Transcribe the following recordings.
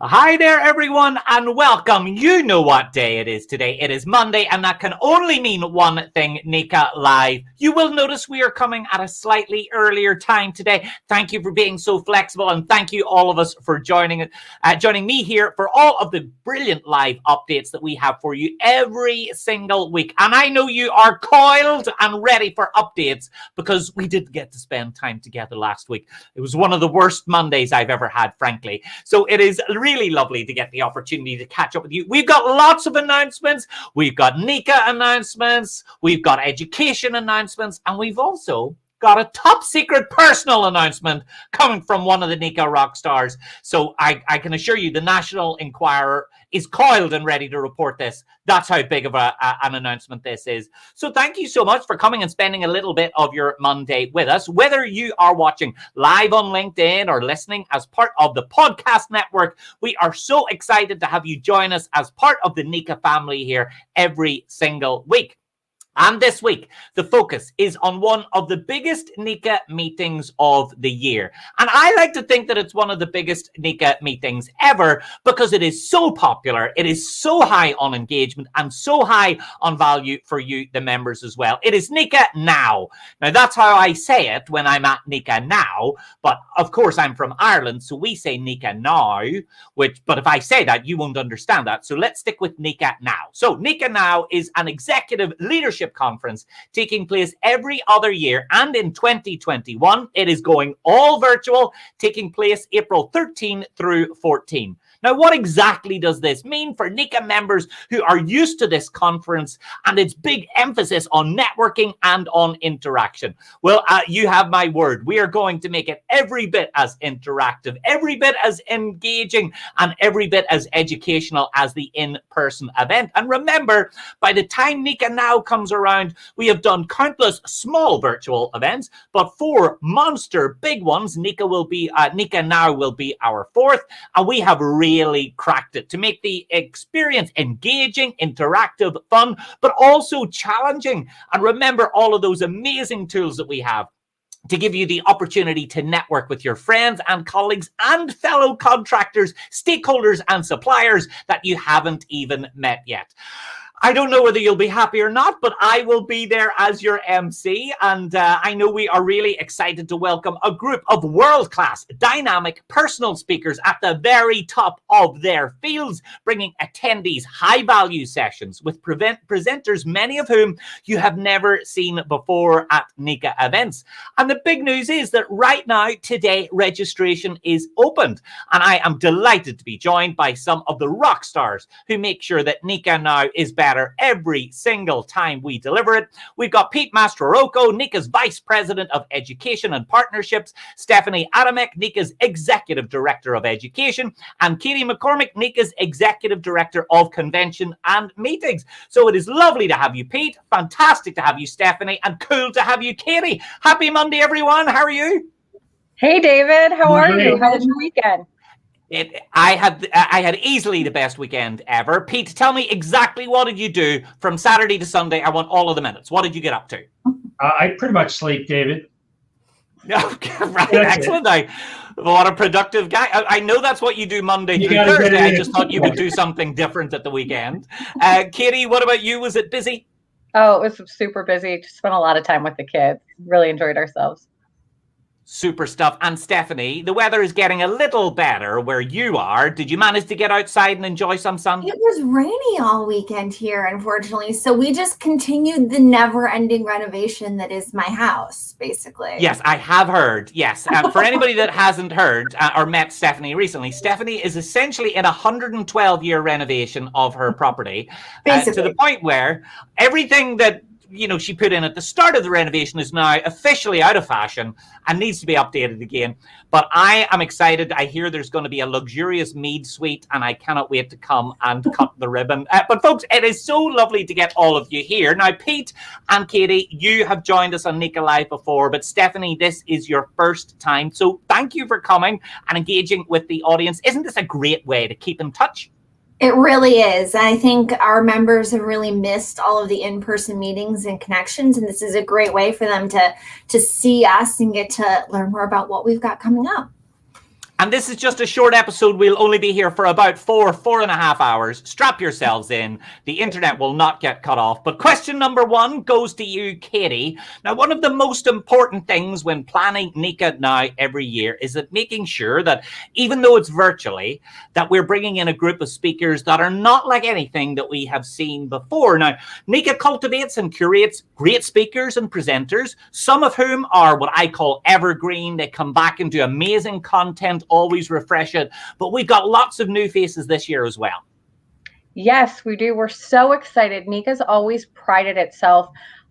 Hi there, everyone, and welcome. You know what day it is today. It is Monday, and that can only mean one thing, NECA Live. You will notice we are coming at a slightly earlier time today. Thank you for being so flexible, and thank you all of us for joining me here for all of the brilliant live updates that we have for you every single week. And I know you are coiled and ready for updates because we did get to spend time together last week. It was one of the worst Mondays I've ever had, frankly. So it is really lovely to get the opportunity to catch up with you. We've got lots of announcements. We've got NECA announcements. We've got education announcements. And we've also got a top secret personal announcement coming from one of the NECA rock stars. So I can assure you the National Enquirer is coiled and ready to report this. That's how big of an announcement this is. So thank you so much for coming and spending a little bit of your Monday with us. Whether you are watching live on LinkedIn or listening as part of the podcast network, we are so excited to have you join us as part of the NECA family here every single week. And this week, the focus is on one of the biggest NECA meetings of the year. And I like to think that it's one of the biggest NECA meetings ever because it is so popular, it is so high on engagement, and so high on value for you, the members, as well. It is NECA Now. Now, that's how I say it when I'm at NECA Now, but of course, I'm from Ireland, so we say NECA Now, but if I say that, you won't understand that. So let's stick with NECA Now. So NECA Now is an executive leadership conference taking place every other year, and in 2021 it is going all virtual, taking place April 13 through 14. Now, what exactly does this mean for NECA members who are used to this conference and its big emphasis on networking and on interaction? Well, you have my word. We are going to make it every bit as interactive, every bit as engaging, and every bit as educational as the in-person event. And remember, by the time NECA Now comes around, we have done countless small virtual events, but 4 monster big ones. NECA Now will be our 4th, and we have really cracked it to make the experience engaging, interactive, fun, but also challenging. And remember all of those amazing tools that we have to give you the opportunity to network with your friends and colleagues and fellow contractors, stakeholders, and suppliers that you haven't even met yet. I don't know whether you'll be happy or not, but I will be there as your MC. And I know we are really excited to welcome a group of world-class, dynamic, personal speakers at the very top of their fields, bringing attendees high-value sessions with presenters, many of whom you have never seen before at NECA events. And the big news is that right now, today, registration is opened. And I am delighted to be joined by some of the rock stars who make sure that NECA Now is better every single time we deliver it. We've got Pete Mastrorocco, NECA's Vice President of Education and Partnerships, Stephanie Adamec, NECA's Executive Director of Education, and Katie McCormick, NECA's Executive Director of Convention and Meetings. So it is lovely to have you, Pete. Fantastic to have you, Stephanie, and cool to have you, Katie. Happy Monday, everyone. How are you? Hey, David. How are you? How was your weekend? I had easily the best weekend ever. Pete, tell me exactly what did you do from Saturday to Sunday? I want all of the minutes. What did you get up to? I pretty much sleep, David. Okay, right, excellent. What a productive guy. I know that's what you do Monday through Thursday. I just thought you would do something different at the weekend. Katie, what about you? Was it busy? Oh, it was super busy. Just spent a lot of time with the kids. Really enjoyed ourselves. Super stuff. And Stephanie, the weather is getting a little better where you are. Did you manage to get outside and enjoy some sun? It was rainy all weekend here, unfortunately. So we just continued the never-ending renovation that is my house, basically. Yes, I have heard. Yes. For anybody that hasn't heard or met Stephanie recently, Stephanie is essentially in a 112-year renovation of her property to the point where everything that she put in at the start of the renovation is now officially out of fashion and needs to be updated again. But I am excited. I hear there's going to be a luxurious Meade suite, and I cannot wait to come and cut the ribbon. But folks, it is so lovely to get all of you here. Now, Pete and Katie, you have joined us on NECA Live before, but Stephanie, this is your first time. So thank you for coming and engaging with the audience. Isn't this a great way to keep in touch? It really is. I think our members have really missed all of the in-person meetings and connections, and this is a great way for them to see us and get to learn more about what we've got coming up. And this is just a short episode. We'll only be here for about 4.5 hours. Strap yourselves in. The internet will not get cut off. But question number 1 goes to you, Katie. Now, one of the most important things when planning NECA Now every year is that making sure that even though it's virtually, that we're bringing in a group of speakers that are not like anything that we have seen before. Now, NECA cultivates and curates great speakers and presenters, some of whom are what I call evergreen. They come back and do amazing content, always refresh it. But we've got lots of new faces this year as well. Yes, we do. We're so excited. NECA's always prided itself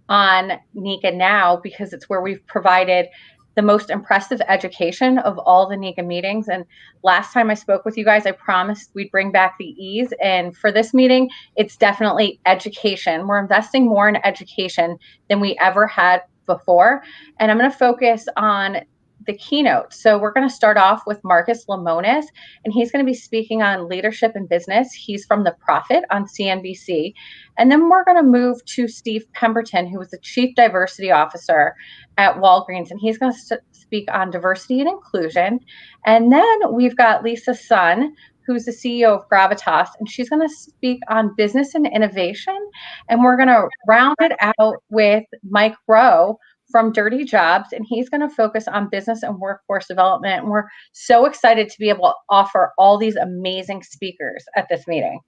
on NECA Now because it's where we've provided the most impressive education of all the NECA meetings. And last time I spoke with you guys, I promised we'd bring back the E's. And for this meeting, it's definitely education. We're investing more in education than we ever had before. And I'm going to focus on the keynote. So we're going to start off with Marcus Lemonis, and he's going to be speaking on leadership and business. He's from The Profit on CNBC. And then we're going to move to Steve Pemberton, who was the Chief Diversity Officer at Walgreens, and he's going to speak on diversity and inclusion. And then we've got Lisa Sun, who's the CEO of Gravitas, and she's going to speak on business and innovation. And we're going to round it out with Mike Rowe from Dirty Jobs, and he's going to focus on business and workforce development. And we're so excited to be able to offer all these amazing speakers at this meeting.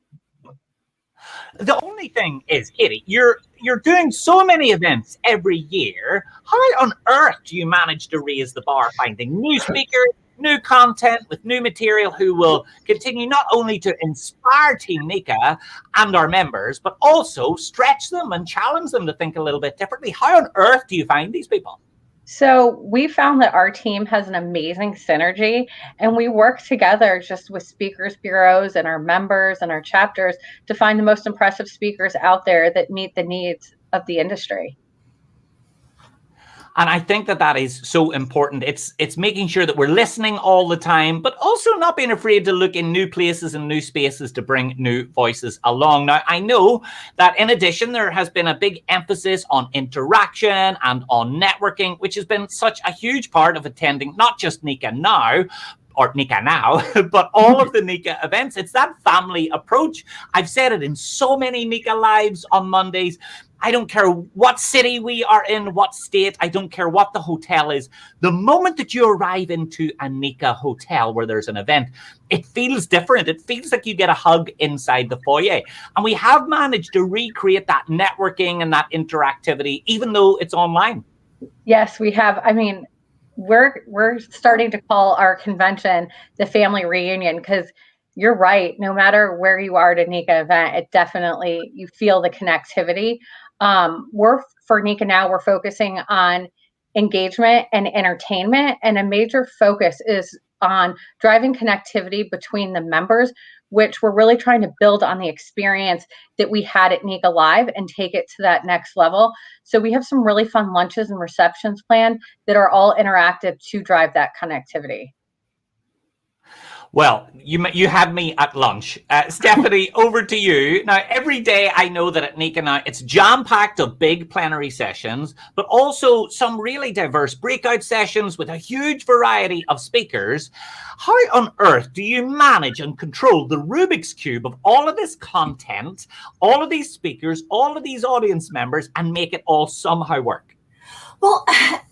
The only thing is, Katie, you're doing so many events every year. How on earth do you manage to raise the bar, finding new speakers, new content with new material who will continue not only to inspire Team NECA and our members, but also stretch them and challenge them to think a little bit differently? How on earth do you find these people? So we found that our team has an amazing synergy, and we work together just with speakers bureaus and our members and our chapters to find the most impressive speakers out there that meet the needs of the industry. And I think that is so important. It's making sure that we're listening all the time, but also not being afraid to look in new places and new spaces to bring new voices along. Now, I know that in addition, there has been a big emphasis on interaction and on networking, which has been such a huge part of attending not just NECA Now, or NECA Now, but all of the NECA events. It's that family approach. I've said it in so many NECA Lives on Mondays. I don't care what city we are in, what state, I don't care what the hotel is. The moment that you arrive into a NECA hotel where there's an event, it feels different. It feels like you get a hug inside the foyer. And we have managed to recreate that networking and that interactivity, even though it's online. Yes, we have. I mean, we're starting to call our convention the family reunion, because you're right. No matter where you are at a NECA event, it definitely, you feel the connectivity. For NECA Now, we're focusing on engagement and entertainment, and a major focus is on driving connectivity between the members, which we're really trying to build on the experience that we had at NECA Live and take it to that next level. So we have some really fun lunches and receptions planned that are all interactive to drive that connectivity. Well, you had me at lunch. Stephanie, over to you. Now, every day I know that at NECA Now, it's jam-packed of big plenary sessions, but also some really diverse breakout sessions with a huge variety of speakers. How on earth do you manage and control the Rubik's Cube of all of this content, all of these speakers, all of these audience members, and make it all somehow work? Well,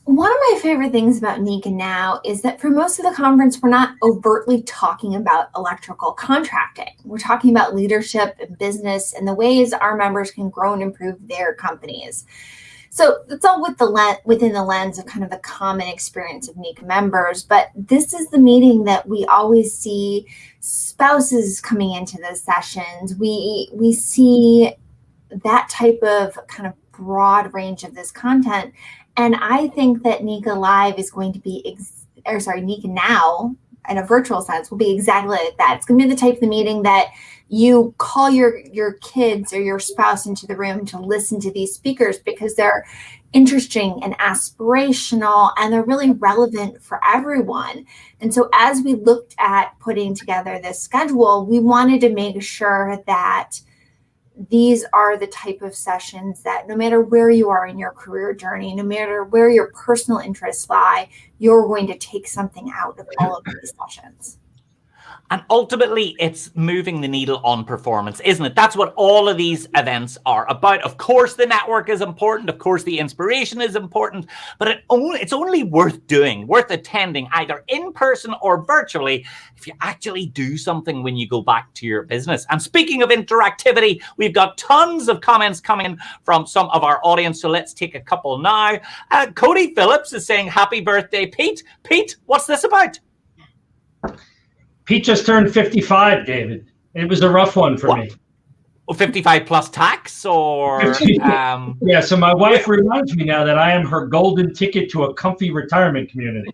one of my favorite things about NECA Now is that for most of the conference, we're not overtly talking about electrical contracting. We're talking about leadership and business and the ways our members can grow and improve their companies. So it's all within the lens of kind of the common experience of NECA members. But this is the meeting that we always see spouses coming into the sessions. We see that type of kind of broad range of this content. And I think that NECA Live is going to be, NECA Now, in a virtual sense, will be exactly like that. It's going to be the type of meeting that you call your kids or your spouse into the room to listen to these speakers because they're interesting and aspirational and they're really relevant for everyone. And so as we looked at putting together this schedule, we wanted to make sure that these are the type of sessions that no matter where you are in your career journey, no matter where your personal interests lie, you're going to take something out of all of these sessions. And ultimately, it's moving the needle on performance, isn't it? That's what all of these events are about. Of course, the network is important. Of course, the inspiration is important. But it's only worth doing, worth attending, either in person or virtually, if you actually do something when you go back to your business. And speaking of interactivity, we've got tons of comments coming in from some of our audience. So let's take a couple now. Cody Phillips is saying, happy birthday, Pete. Pete, what's this about? Pete just turned 55, David. It was a rough one for me. 55 plus tax, or? Yeah, so my wife reminds me now that I am her golden ticket to a comfy retirement community.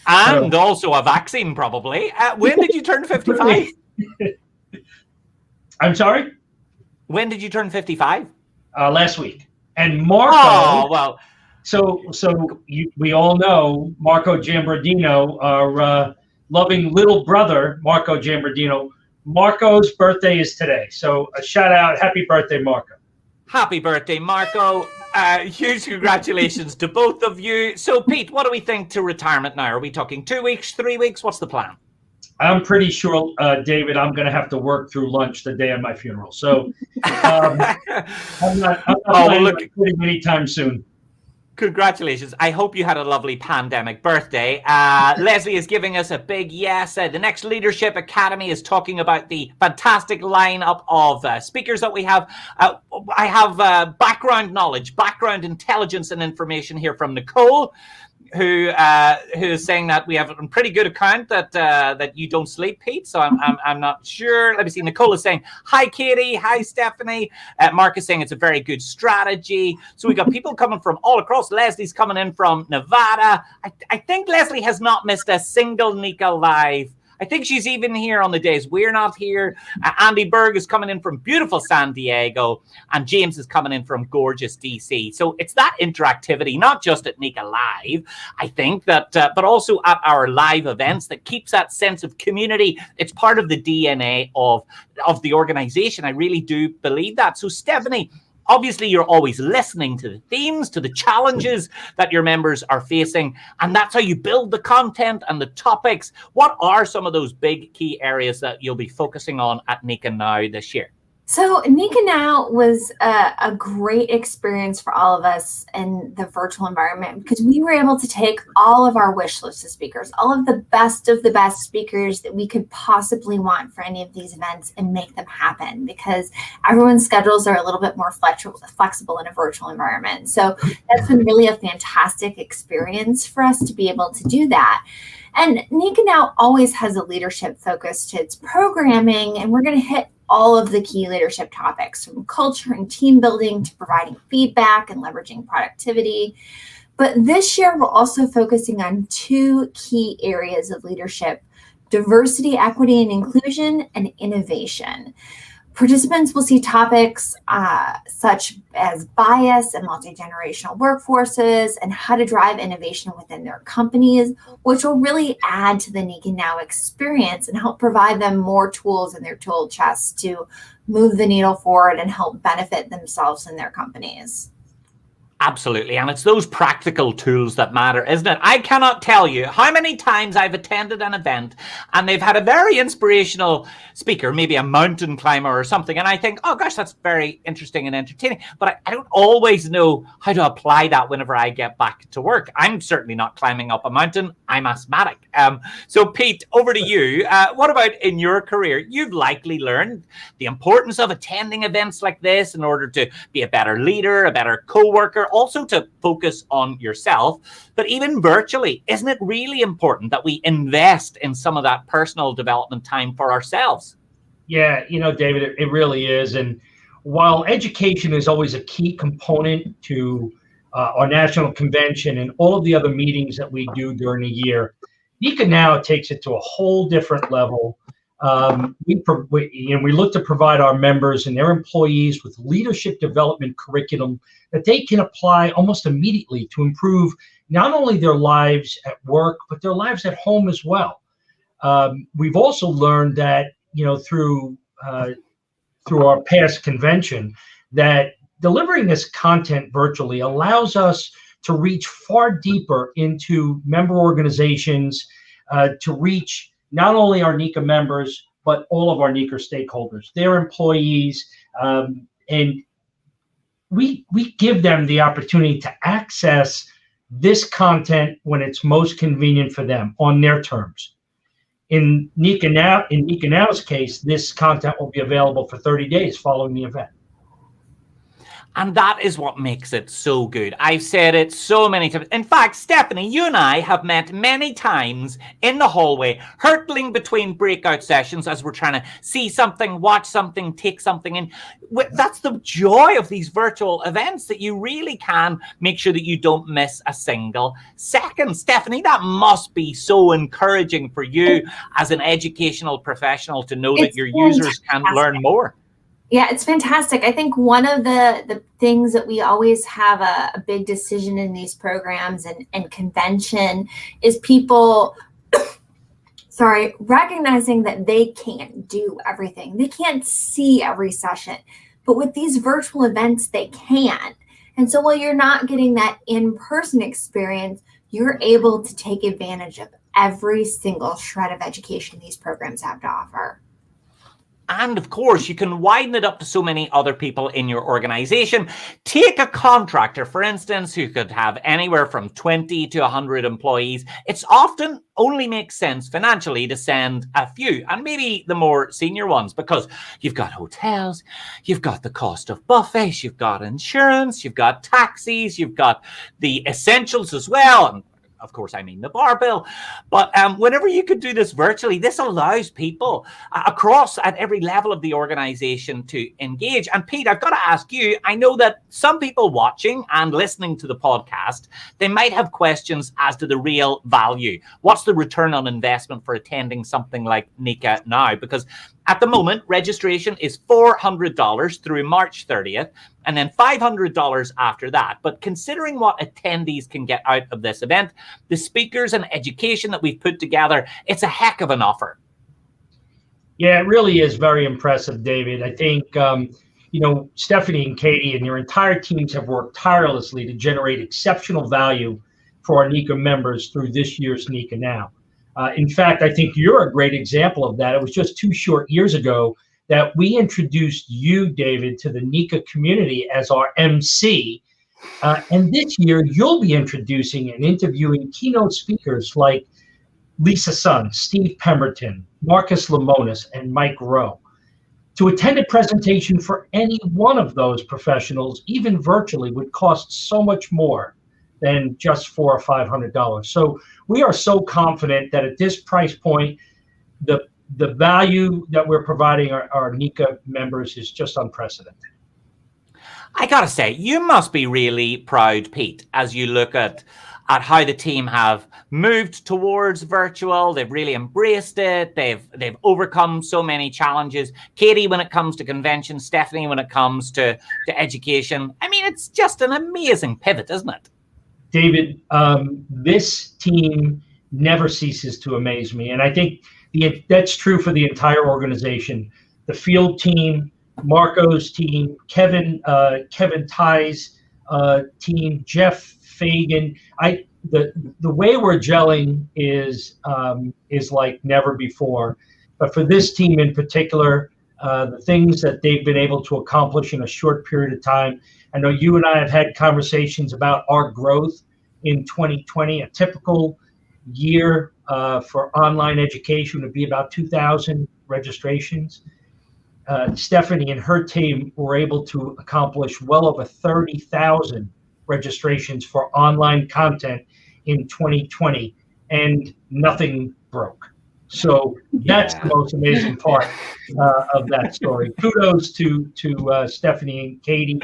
And also a vaccine, probably. When did you turn 55? I'm sorry? When did you turn 55? Last week. And Marco... Oh, well... So we all know Marco Giambardino, our... loving little brother, Marco Giambardino. Marco's birthday is today. So a shout out. Happy birthday, Marco. Happy birthday, Marco. Huge congratulations to both of you. So, Pete, what do we think to retirement now? Are we talking 2 weeks, 3 weeks? What's the plan? I'm pretty sure, David, I'm going to have to work through lunch the day of my funeral. So I'm not planning on quitting anytime soon. Congratulations. I hope you had a lovely pandemic birthday. Leslie is giving us a big yes. The next Leadership Academy is talking about the fantastic lineup of speakers that we have. I have background knowledge, background intelligence and information here from Nicole, who is saying that we have a pretty good account that you don't sleep, Pete. So I'm not sure. Let me see. Nicole is saying, hi, Katie. Hi, Stephanie. Mark is saying it's a very good strategy. So we got people coming from all across. Leslie's coming in from Nevada. I think Leslie has not missed a single NECA Live. I think she's even here on the days we're not here. Andy Berg is coming in from beautiful San Diego, and James is coming in from gorgeous DC. So it's that interactivity, not just at NECA Live, I think, that, but also at our live events that keeps that sense of community. It's part of the DNA of the organization. I really do believe that. So Stephanie, obviously, you're always listening to the themes, to the challenges that your members are facing, and that's how you build the content and the topics. What are some of those big key areas that you'll be focusing on at NECA Now this year? So NECA Now was a great experience for all of us in the virtual environment because we were able to take all of our wish list of speakers, all of the best speakers that we could possibly want for any of these events and make them happen because everyone's schedules are a little bit more flexible in a virtual environment. So that's been really a fantastic experience for us to be able to do that. And NECA Now always has a leadership focus to its programming, and we're going to hit all of the key leadership topics, from culture and team building to providing feedback and leveraging productivity. But this year, we're also focusing on 2 key areas of leadership: diversity, equity, and inclusion, and innovation. Participants will see topics such as bias and multi-generational workforces and how to drive innovation within their companies, which will really add to the NECA Now experience and help provide them more tools in their tool chest to move the needle forward and help benefit themselves and their companies. Absolutely. And it's those practical tools that matter, isn't it? I cannot tell you how many times I've attended an event and they've had a very inspirational speaker, maybe a mountain climber or something. And I think, oh gosh, that's very interesting and entertaining. But I don't always know how to apply that whenever I get back to work. I'm certainly not climbing up a mountain. I'm asthmatic. So Pete, over to you. What about in your career? You've likely learned the importance of attending events like this in order to be a better leader, a better co-worker, also to focus on yourself. But even virtually, isn't it really important that we invest in some of that personal development time for ourselves? Yeah, David, it really is. And while education is always a key component to our national convention and all of the other meetings that we do during the year, NECA Now takes it to a whole different level. We look to provide our members and their employees with leadership development curriculum that they can apply almost immediately to improve not only their lives at work, but their lives at home as well. We've also learned that, through through our past convention that delivering this content virtually allows us to reach far deeper into member organizations, to reach not only our NECA members, but all of our NECA stakeholders, their employees, and we give them the opportunity to access this content when it's most convenient for them on their terms. In NECA Now's case, this content will be available for 30 days following the event. And that is what makes it so good. I've said it so many times. In fact, Stephanie, you and I have met many times in the hallway, hurtling between breakout sessions as we're trying to see something, watch something, take something in. That's the joy of these virtual events, that you really can make sure that you don't miss a single second. Stephanie, that must be so encouraging for you as an educational professional to know that your users can learn more. Yeah, it's fantastic. I think one of the things that we always have a big decision in these programs and convention is people, recognizing that they can't do everything. They can't see every session, but with these virtual events, they can. And so while you're not getting that in-person experience, you're able to take advantage of every single shred of education these programs have to offer. And of course, you can widen it up to so many other people in your organization. Take a contractor, for instance, who could have anywhere from 20 to 100 employees. It's often only makes sense financially to send a few, and maybe the more senior ones, because you've got hotels, you've got the cost of buffets, you've got insurance, you've got taxis, you've got the essentials as well. And of course, I mean the bar bill. But whenever you could do this virtually, this allows people across at every level of the organization to engage. And Pete, I've got to ask you, I know that some people watching and listening to the podcast, they might have questions as to the real value. What's the return on investment for attending something like NECA Now? Because at the moment, registration is $400 through March 30th, and then $500 after that. But considering what attendees can get out of this event, the speakers and education that we've put together, it's a heck of an offer. Yeah, it really is very impressive, David. I think, Stephanie and Katie and your entire teams have worked tirelessly to generate exceptional value for our NECA members through this year's NECA Now. In fact, I think you're a great example of that. It was just 2 short years ago that we introduced you, David, to the NECA community as our MC. And this year, you'll be introducing and interviewing keynote speakers like Lisa Sun, Steve Pemberton, Marcus Lemonis, and Mike Rowe. To attend a presentation for any one of those professionals, even virtually, would cost so much more than just $400 or $500. So we are so confident that at this price point, the value that we're providing our NECA members is just unprecedented. I gotta say, you must be really proud, Pete, as you look at how the team have moved towards virtual. They've really embraced it. They've overcome so many challenges. Katie, when it comes to conventions, Stephanie, when it comes to education. I mean, it's just an amazing pivot, isn't it? David, this team never ceases to amaze me. And I think that's true for the entire organization. The field team, Marco's team, Kevin Ty's team, Jeff Fagan. The way we're gelling is like never before. But for this team in particular, the things that they've been able to accomplish in a short period of time. I know you and I have had conversations about our growth in 2020. A typical year for online education would be about 2,000 registrations. Stephanie and her team were able to accomplish well over 30,000 registrations for online content in 2020, and nothing broke. So that's the most amazing part of that story. Kudos to Stephanie and Katie,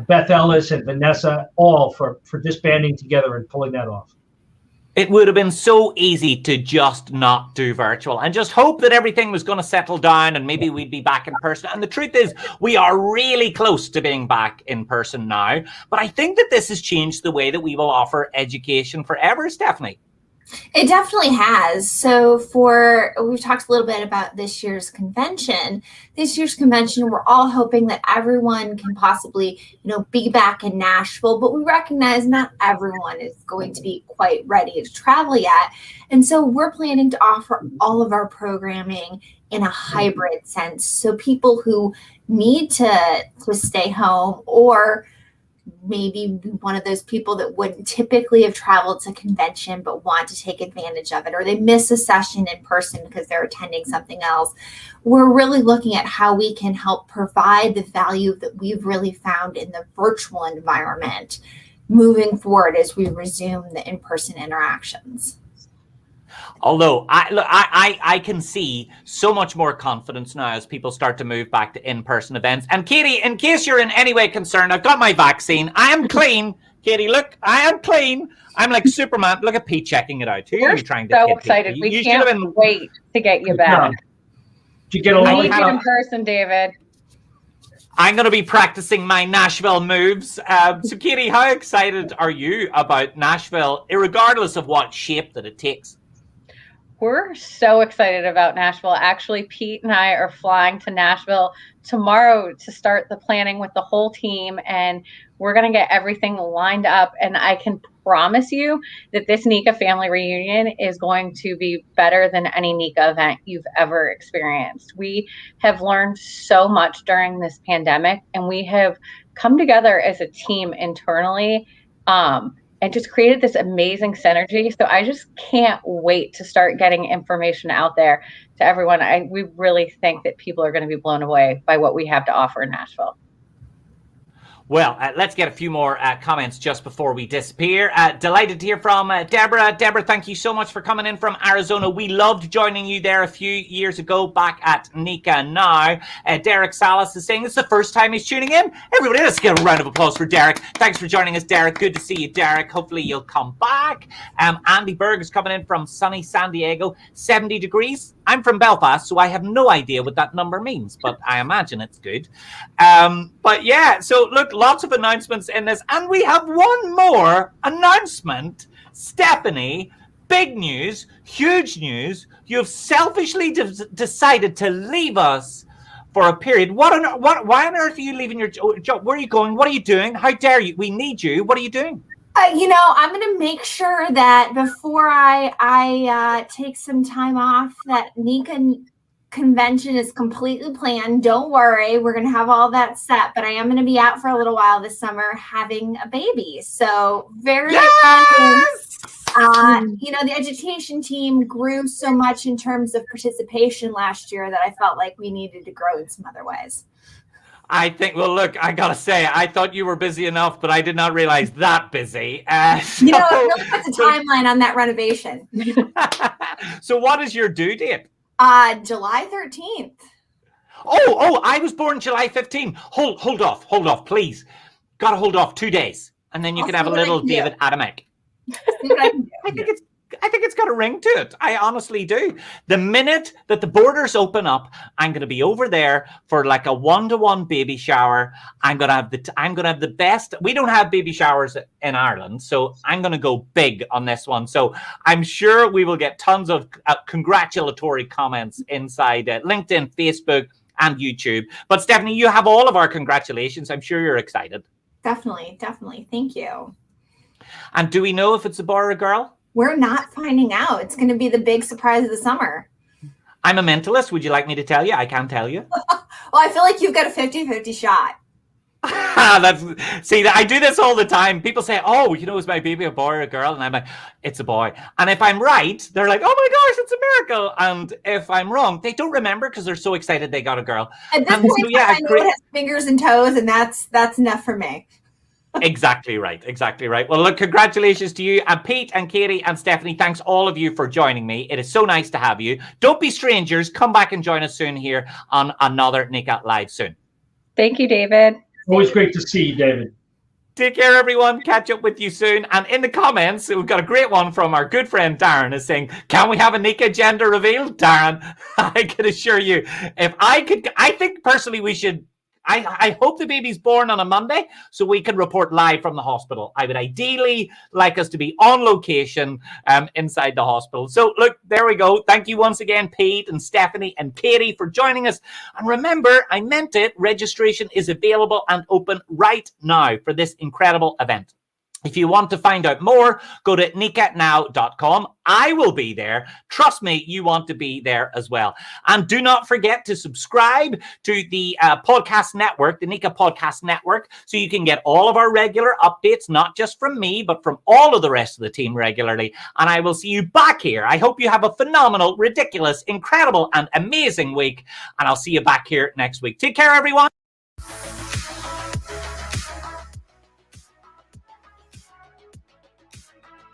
Beth Ellis and Vanessa, all for disbanding together and pulling that off. It would have been so easy to just not do virtual and just hope that everything was going to settle down and maybe we'd be back in person. And the truth is, we are really close to being back in person now. But I think that this has changed the way that we will offer education forever, Stephanie. It definitely has. So we've talked a little bit about this year's convention. This year's convention, we're all hoping that everyone can possibly, be back in Nashville, but we recognize not everyone is going to be quite ready to travel yet. And so we're planning to offer all of our programming in a hybrid sense. So people who need to stay home, or maybe one of those people that wouldn't typically have traveled to convention but want to take advantage of it, or they miss a session in person because they're attending something else. We're really looking at how we can help provide the value that we've really found in the virtual environment moving forward as we resume the in-person interactions. Although I can see so much more confidence now as people start to move back to in-person events. And Katie, in case you're in any way concerned, I've got my vaccine. I am clean. Katie, look, I am clean. I'm like Superman. Look at Pete checking it out. Who are you trying to so get? excited. We can't wait to get you back. Did you get a I need you in person, David. I'm going to be practicing my Nashville moves. So, Katie, how excited are you about Nashville, regardless of what shape that it takes? We're so excited about Nashville. Actually, Pete and I are flying to Nashville tomorrow to start the planning with the whole team, and we're going to get everything lined up. And I can promise you that this NECA family reunion is going to be better than any NECA event you've ever experienced. We have learned so much during this pandemic, and we have come together as a team internally, and just created this amazing synergy. So I just can't wait to start getting information out there to everyone. We really think that people are going to be blown away by what we have to offer in Nashville. Well, let's get a few more comments just before we disappear. Delighted to hear from Deborah. Deborah, thank you so much for coming in from Arizona. We loved joining you there a few years ago back at NECA Now. Derek Salas is saying it's the first time he's tuning in. Everybody, let's get a round of applause for Derek. Thanks for joining us, Derek. Good to see you, Derek. Hopefully you'll come back. Andy Berg is coming in from sunny San Diego, 70 degrees. I'm from Belfast, so I have no idea what that number means, but I imagine it's good. But yeah, so look, lots of announcements in this, and we have one more announcement. Stephanie, big news, huge news. You've selfishly decided to leave us for a period. Why on earth are you leaving your job? Where are you going? What are you doing? How dare you? We need you. What are you doing? I'm going to make sure that before I take some time off, that NECA convention is completely planned. Don't worry, we're going to have all that set. But I am going to be out for a little while this summer having a baby. So very exciting. The education team grew so much in terms of participation last year that I felt like we needed to grow in some other ways. I think, well, look, I got to say, I thought you were busy enough, but I did not realize that busy. It really puts a timeline on that renovation. So what is your due date? July 13th. Oh, I was born July 15th. Hold off, please. Got to hold off 2 days. And then you can have a little David Adamec. I think it's got a ring to it. I honestly do. The minute that the borders open up, I'm going to be over there for like a 1-to-1 baby shower. I'm going to have the best. We don't have baby showers in Ireland, so I'm going to go big on this one. So I'm sure we will get tons of congratulatory comments inside LinkedIn, Facebook, and YouTube. But Stephanie, you have all of our congratulations. I'm sure you're excited. Definitely. Thank you. And do we know if it's a boy or a girl? We're not finding out. It's going to be the big surprise of the summer. I'm a mentalist. Would you like me to tell you? I can't tell you. Well, I feel like you've got a 50-50 shot. See, I do this all the time. People say, oh, is my baby a boy or a girl? And I'm like, it's a boy. And if I'm right, they're like, oh my gosh, it's a miracle. And if I'm wrong, they don't remember because they're so excited they got a girl. At this point, I know it has fingers and toes, and that's enough for me. Exactly right. Well, look, congratulations to you and Pete and Katie and Stephanie. Thanks all of you for joining me. It is so nice to have you. Don't be strangers. Come back and join us soon here on another NECA Live soon. Thank you, David. Always great to see you, David. Take care, everyone. Catch up with you soon. And in the comments, we've got a great one from our good friend Darren is saying, can we have a NECA gender reveal? Darren, I can assure you, I think personally we should I hope the baby's born on a Monday so we can report live from the hospital. I would ideally like us to be on location inside the hospital. So look, there we go. Thank you once again, Pete and Stephanie and Katie, for joining us. And remember, I meant it. Registration is available and open right now for this incredible event. If you want to find out more, go to necanow.com. I will be there. Trust me, you want to be there as well. And do not forget to subscribe to the podcast network, the NECA Podcast Network, so you can get all of our regular updates, not just from me, but from all of the rest of the team regularly. And I will see you back here. I hope you have a phenomenal, ridiculous, incredible, and amazing week. And I'll see you back here next week. Take care, everyone.